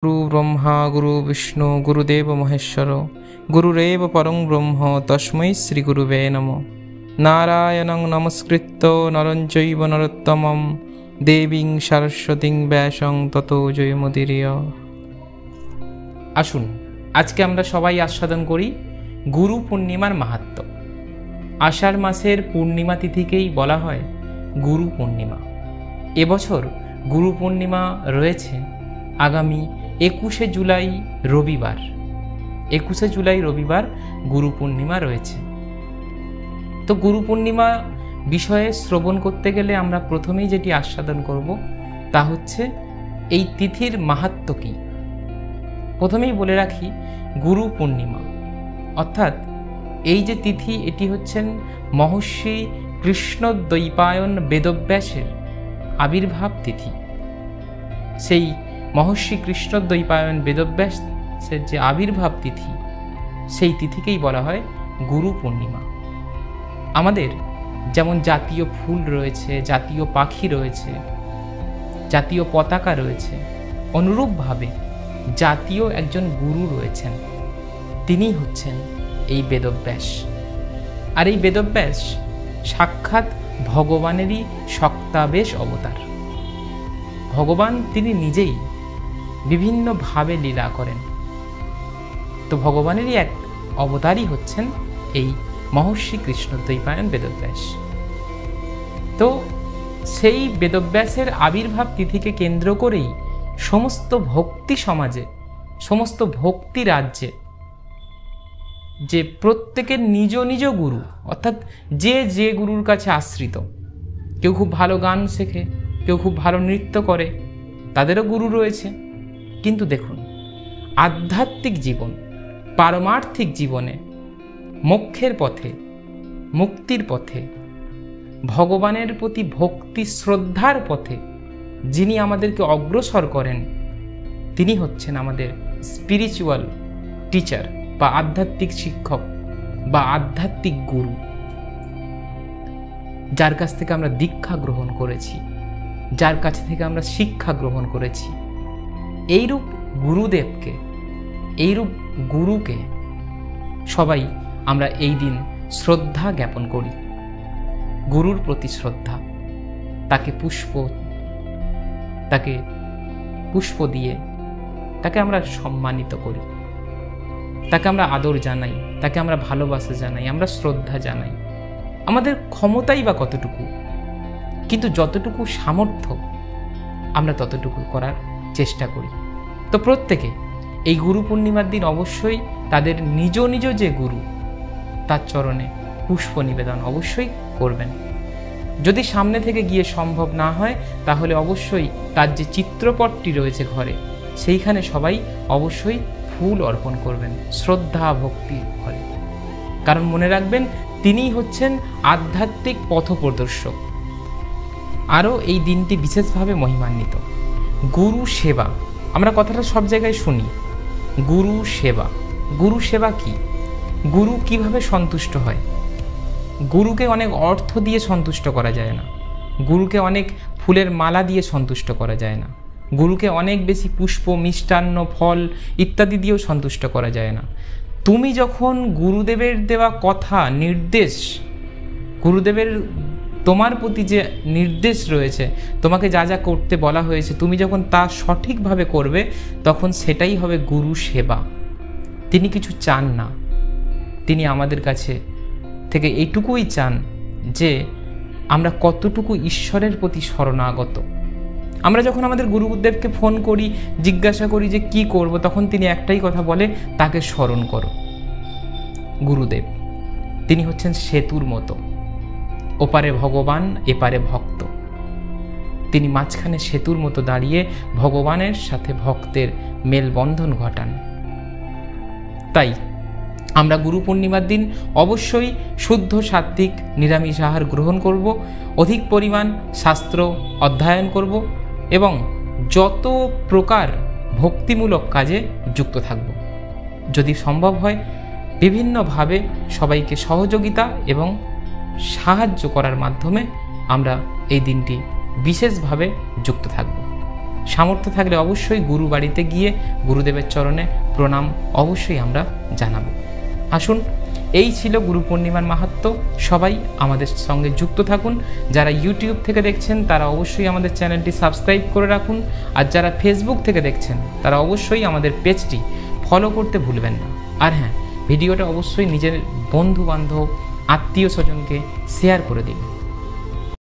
गुरु ब्रह्मा गुरु विष्णु गुरुदेव महेश्वर गुरुरेव परं ब्रह्म तस्मै श्री गुरुवे नमः। नारायणं नमस्कृत्य नरं चैव नरोत्तमं देवीं सरस्वतीं व्यासं ततो जयमुदीरय। আসুন আজকে আমরা সবাই আস্বাদন করি গুরু পূর্ণিমার মাহাত্ম্য। আষাঢ় মাসের পূর্ণিমা তিথিকেই বলা হয় গুরু পূর্ণিমা। এবছর গুরু পূর্ণিমা রয়েছে আগামী 21শে জুলাই রবিবার। 21শে জুলাই রবিবার গুরু পূর্ণিমা রয়েছে। তো গুরু পূর্ণিমা বিষয়ে শ্রবণ করতে গেলে আমরা প্রথমেই যেটি আস্বাদন করব তা হচ্ছে এই তিথির মাহাত্ম্য কী। প্রথমেই বলে রাখি গুরু পূর্ণিমা অর্থাৎ এই যে তিথি, এটি হচ্ছেন মহর্ষি কৃষ্ণদ্বৈপায়ন বেদব্যাসের আবির্ভাব তিথি। সেই মহর্ষি কৃষ্ণদ্বৈপায়ন বেদব্যাসের যে আবির্ভাব তিথি, সেই তিথিকেই বলা হয় গুরু পূর্ণিমা। আমাদের যেমন জাতীয় ফুল রয়েছে, জাতীয় পাখি রয়েছে, জাতীয় পতাকা রয়েছে, অনুরূপভাবে জাতীয় একজন গুরু রয়েছেন, তিনি হচ্ছেন এই বেদব্যাস। আর এই বেদব্যাস সাক্ষাৎ ভগবানেরই শক্তাবেশ অবতার। ভগবান তিনি নিজেই বিভিন্নভাবে লীলা করেন। তো ভগবানেরই এক অবতারই হচ্ছেন এই মহর্ষি কৃষ্ণদ্বৈপায়ন বেদব্যাস। তো সেই বেদব্যাসের আবির্ভাব তিথিকে কেন্দ্র করেই সমস্ত ভক্তি সমাজে, সমস্ত ভক্তি রাজ্যে যে প্রত্যেকের নিজ নিজ গুরু, অর্থাৎ যে যে গুরুর কাছে আশ্রিত, কেউ খুব ভালো গান শেখে, কেউ খুব ভালো নৃত্য করে, তাদেরও গুরু রয়েছে। কিন্তু দেখুন, আধ্যাত্মিক জীবন, পারমার্থিক জীবনে, মোক্ষের পথে, মুক্তির পথে, ভগবানের প্রতি ভক্তি শ্রদ্ধার পথে যিনি আমাদেরকে অগ্রসর করেন, তিনি হচ্ছেন আমাদের স্পিরিচুয়াল টিচার বা আধ্যাত্মিক শিক্ষক বা আধ্যাত্মিক গুরু, যার কাছ থেকে আমরা দীক্ষা গ্রহণ করেছি, যার কাছ থেকে আমরা শিক্ষা গ্রহণ করেছি। এইরূপ গুরুদেবকে, এইরূপ গুরুকে সবাই আমরা এই দিন শ্রদ্ধা জ্ঞাপন করি। গুরুর প্রতি শ্রদ্ধা, তাকে পুষ্প দিয়ে তাকে আমরা সম্মানিত করি, তাকে আমরা আদর জানাই, তাকে আমরা ভালোবাসা জানাই, আমরা শ্রদ্ধা জানাই। আমাদের ক্ষমতাই বা কতটুকু, কিন্তু যতটুকু সামর্থ্য আমরা ততটুকু করার চেষ্টা করি। তো প্রত্যেকে এই গুরু পূর্ণিমার দিন অবশ্যই তাদের নিজ নিজ যে গুরু, তার চরণে পুষ্প নিবেদন অবশ্যই করবেন। যদি সামনে থেকে গিয়ে সম্ভব না হয়, তাহলে অবশ্যই তার যে চিত্রপটটি রয়েছে ঘরে, সেইখানে সবাই অবশ্যই ফুল অর্পণ করবেন শ্রদ্ধা ভক্তি ঘরে। কারণ মনে রাখবেন, তিনিই হচ্ছেন আধ্যাত্মিক পথপ্রদর্শক। আরও এই দিনটি বিশেষভাবে মহিমান্বিত। গুরু সেবা, আমরা কথাটা সব জায়গায় শুনি, গুরু সেবা। গুরু সেবা কি? গুরু কিভাবে সন্তুষ্ট হয়? গুরুকে অনেক অর্থ দিয়ে সন্তুষ্ট করা যায় না, গুরুকে অনেক ফুলের মালা দিয়ে সন্তুষ্ট করা যায় না, গুরুকে অনেক বেশি পুষ্প, মিষ্টান্ন, ফল ইত্যাদি দিয়েও সন্তুষ্ট করা যায় না। তুমি যখন গুরুদেবের দেওয়া কথা, নির্দেশ, গুরুদেবের তোমার প্রতি যে নির্দেশ রয়েছে, তোমাকে যা যা করতে বলা হয়েছে, তুমি যখন তা সঠিকভাবে করবে, তখন সেটাই হবে গুরু সেবা। তিনি কিছু চান না, তিনি আমাদের কাছে থেকে এইটুকুই চান যে আমরা কতটুকু ঈশ্বরের প্রতি শরণাগত। আমরা যখন আমাদের গুরুদেবকে ফোন করি, জিজ্ঞাসা করি যে কি করব, তখন তিনি একটাই কথা বলে, তাকে স্মরণ করো। গুরুদেব তিনি হচ্ছেন সেতুর মতো, ওপারে ভগবান, এপারে ভক্ত। তিনি মাঝখানে সেতুর মতো দাঁড়িয়ে ভগবানের সাথে ভক্তের মেলবন্ধন ঘটান। তাই আমরা গুরু পূর্ণিমার দিন অবশ্যই শুদ্ধ সাত্ত্বিক নিরামিষ আহার গ্রহণ করব, অধিক পরিমাণ শাস্ত্র অধ্যয়ন করব এবং যত প্রকার ভক্তিমূলক কাজে যুক্ত থাকব। যদি সম্ভব হয় বিভিন্নভাবে সবাইকে সহযোগিতা এবং সাহায্য করার মাধ্যমে আমরা এই দিনটি বিশেষভাবে যুক্ত থাকব। সামর্থ্য থাকলে অবশ্যই গুরু বাড়িতে গিয়ে গুরুদেবের চরণে প্রণাম অবশ্যই আমরা জানাবো। আসুন, এই ছিল গুরু পূর্ণিমার মাহাত্ম্য। সবাই আমাদের সঙ্গে যুক্ত থাকুন। যারা ইউটিউব থেকে দেখছেন তারা অবশ্যই আমাদের চ্যানেলটি সাবস্ক্রাইব করে রাখুন, আর যারা ফেসবুক থেকে দেখছেন তারা অবশ্যই আমাদের পেজটি ফলো করতে ভুলবেন না। আর হ্যাঁ, ভিডিওটা অবশ্যই নিজের বন্ধু বান্ধব আত্মীয় স্বজনকে শেয়ার করে দিন।